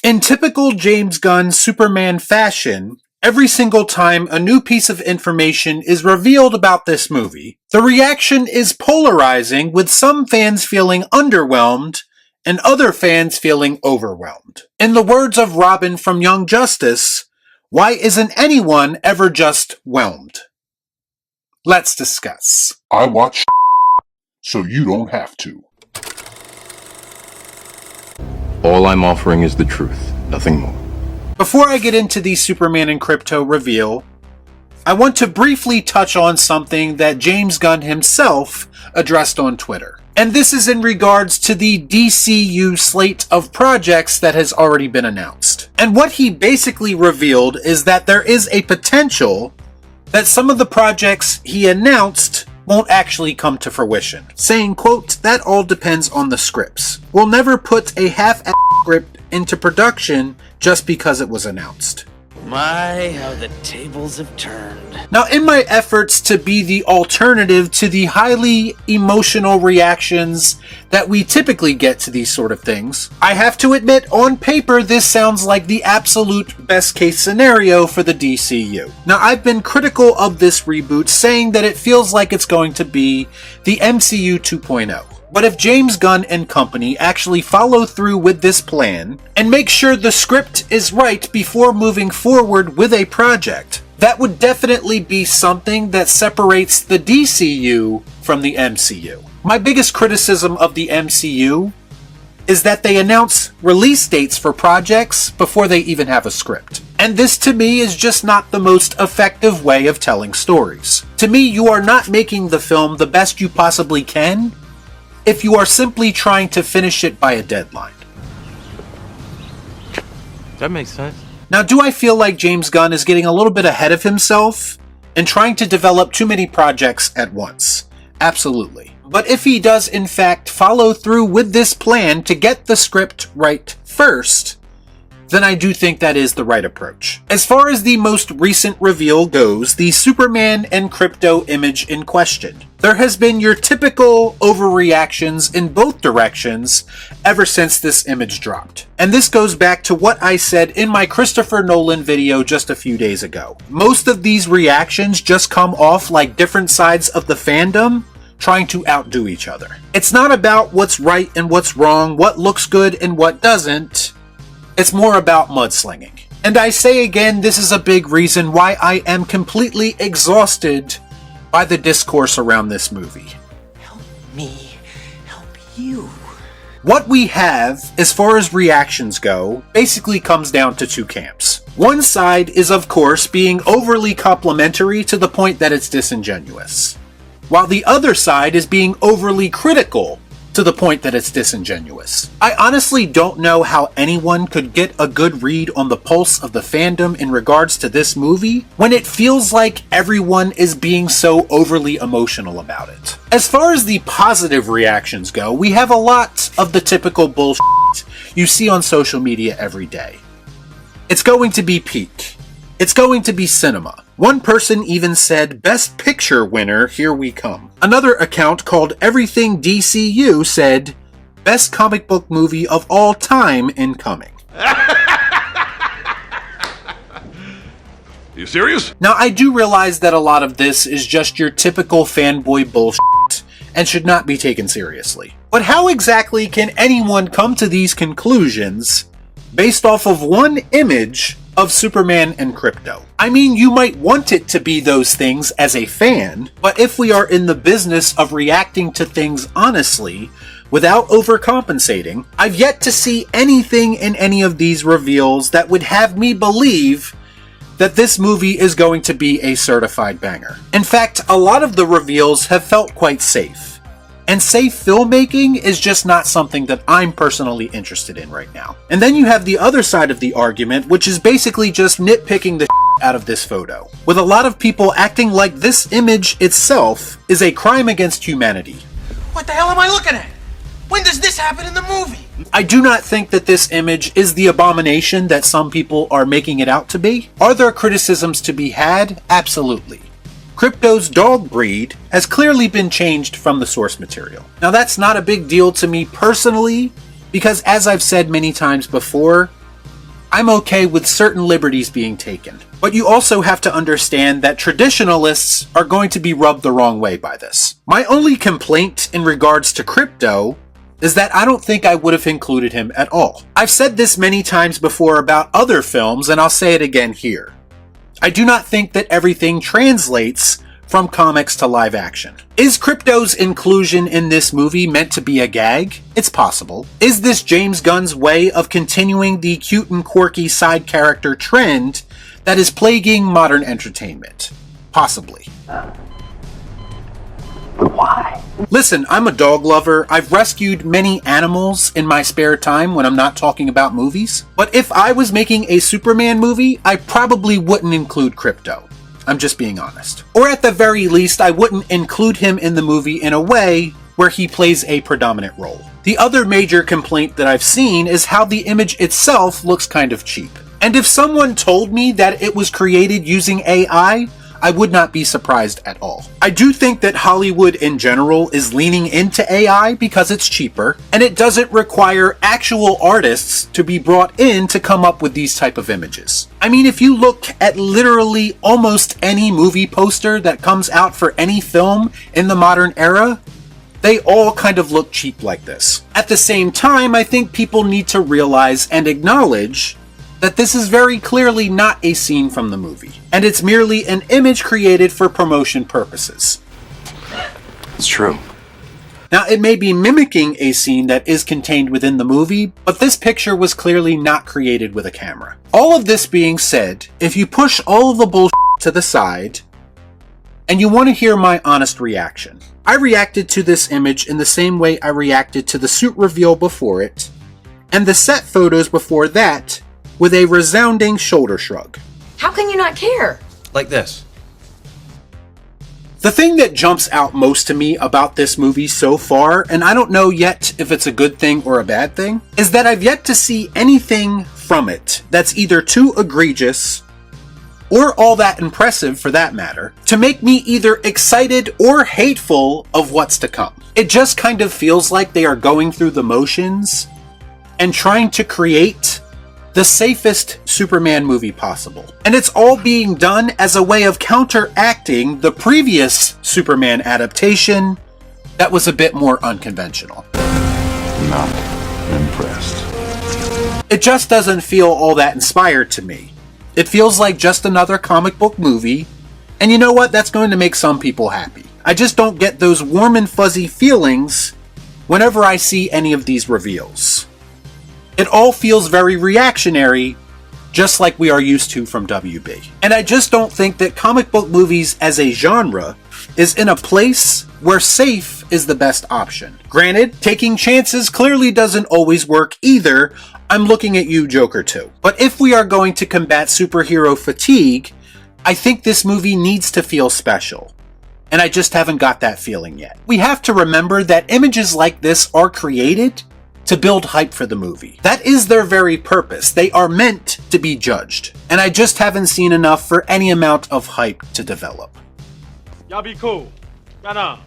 In typical James Gunn Superman fashion, every single time a new piece of information is revealed about this movie, the reaction is polarizing, with some fans feeling underwhelmed and other fans feeling overwhelmed. In the words of Robin from Young Justice, why isn't anyone ever just whelmed? Let's discuss. I watch so you don't have to. All I'm offering is the truth, nothing more. Before I get into the Superman and Krypto reveal, I want to briefly touch on something that James Gunn himself addressed on Twitter. And this is in regards to the DCU slate of projects that has already been announced. And what he basically revealed is that there is a potential that some of the projects he announced won't actually come to fruition, saying, quote, "That all depends on the scripts. We'll never put a half-assed script into production just because it was announced." My, how the tables have turned. Now, in my efforts to be the alternative to the highly emotional reactions that we typically get to these sort of things, I have to admit, on paper, this sounds like the absolute best case scenario for the DCU. Now, I've been critical of this reboot, saying that it feels like it's going to be the MCU 2.0. But if James Gunn and company actually follow through with this plan and make sure the script is right before moving forward with a project, that would definitely be something that separates the DCU from the MCU. My biggest criticism of the MCU is that they announce release dates for projects before they even have a script. And this to me is just not the most effective way of telling stories. To me, you are not making the film the best you possibly can if you are simply trying to finish it by a deadline. That makes sense. Now, do I feel like James Gunn is getting a little bit ahead of himself and trying to develop too many projects at once? Absolutely. But if he does in fact follow through with this plan to get the script right first, then I do think that is the right approach. As far as the most recent reveal goes, the Superman and Krypto image in question, there has been your typical overreactions in both directions ever since this image dropped. And this goes back to what I said in my Christopher Nolan video just a few days ago. Most of these reactions just come off like different sides of the fandom trying to outdo each other. It's not about what's right and what's wrong, what looks good and what doesn't. It's more about mudslinging. And I say again, this is a big reason why I am completely exhausted by the discourse around this movie. Help me help you. What we have, as far as reactions go, basically comes down to two camps. One side is, of course, being overly complimentary to the point that it's disingenuous, while the other side is being overly critical to the point that it's disingenuous. I honestly don't know how anyone could get a good read on the pulse of the fandom in regards to this movie when it feels like everyone is being so overly emotional about it. As far as the positive reactions go, we have a lot of the typical bullshit you see on social media every day. It's going to be peak. It's going to be cinema. One person even said, "Best Picture winner, here we come." Another account called Everything DCU said, "Best comic book movie of all time incoming." You serious? Now, I do realize that a lot of this is just your typical fanboy bullshit and should not be taken seriously. But how exactly can anyone come to these conclusions based off of one image of Superman and Krypto? I mean, you might want it to be those things as a fan, but if we are in the business of reacting to things honestly, without overcompensating, I've yet to see anything in any of these reveals that would have me believe that this movie is going to be a certified banger. In fact, a lot of the reveals have felt quite safe. And safe filmmaking is just not something that I'm personally interested in right now. And then you have the other side of the argument, which is basically just nitpicking the out of this photo, with a lot of people acting like this image itself is a crime against humanity. What the hell am I looking at? When does this happen in the movie? I do not think that this image is the abomination that some people are making it out to be. Are there criticisms to be had? Absolutely. Krypto's dog breed has clearly been changed from the source material. Now, that's not a big deal to me personally, because as I've said many times before, I'm okay with certain liberties being taken. But you also have to understand that traditionalists are going to be rubbed the wrong way by this. My only complaint in regards to Krypto is that I don't think I would have included him at all. I've said this many times before about other films, and I'll say it again here. I do not think that everything translates from comics to live action. Is Krypto's inclusion in this movie meant to be a gag? It's possible. Is this James Gunn's way of continuing the cute and quirky side character trend that is plaguing modern entertainment? Possibly. Why? Listen, I'm a dog lover. I've rescued many animals in my spare time when I'm not talking about movies. But if I was making a Superman movie, I probably wouldn't include Krypto. I'm just being honest. Or at the very least, I wouldn't include him in the movie in a way where he plays a predominant role. The other major complaint that I've seen is how the image itself looks kind of cheap. And if someone told me that it was created using AI, I would not be surprised at all. I do think that Hollywood in general is leaning into AI because it's cheaper, and it doesn't require actual artists to be brought in to come up with these type of images. I mean, if you look at literally almost any movie poster that comes out for any film in the modern era, they all kind of look cheap like this. At the same time, I think people need to realize and acknowledge that this is very clearly not a scene from the movie, and it's merely an image created for promotion purposes. It's true. Now, it may be mimicking a scene that is contained within the movie, but this picture was clearly not created with a camera. All of this being said, if you push all of the bullshit to the side, and you want to hear my honest reaction, I reacted to this image in the same way I reacted to the suit reveal before it, and the set photos before that, with a resounding shoulder shrug. How can you not care? Like this. The thing that jumps out most to me about this movie so far, and I don't know yet if it's a good thing or a bad thing, is that I've yet to see anything from it that's either too egregious, or all that impressive for that matter, to make me either excited or hateful of what's to come. It just kind of feels like they are going through the motions and trying to create the safest Superman movie possible. And it's all being done as a way of counteracting the previous Superman adaptation that was a bit more unconventional. Not impressed. It just doesn't feel all that inspired to me. It feels like just another comic book movie, and you know what? That's going to make some people happy. I just don't get those warm and fuzzy feelings whenever I see any of these reveals. It all feels very reactionary, just like we are used to from WB. And I just don't think that comic book movies as a genre is in a place where safe is the best option. Granted, taking chances clearly doesn't always work either. I'm looking at you, Joker, too. But if we are going to combat superhero fatigue, I think this movie needs to feel special. And I just haven't got that feeling yet. We have to remember that images like this are created to build hype for the movie. That is their very purpose. They are meant to be judged. And I just haven't seen enough for any amount of hype to develop. Y'all be cool. Nah.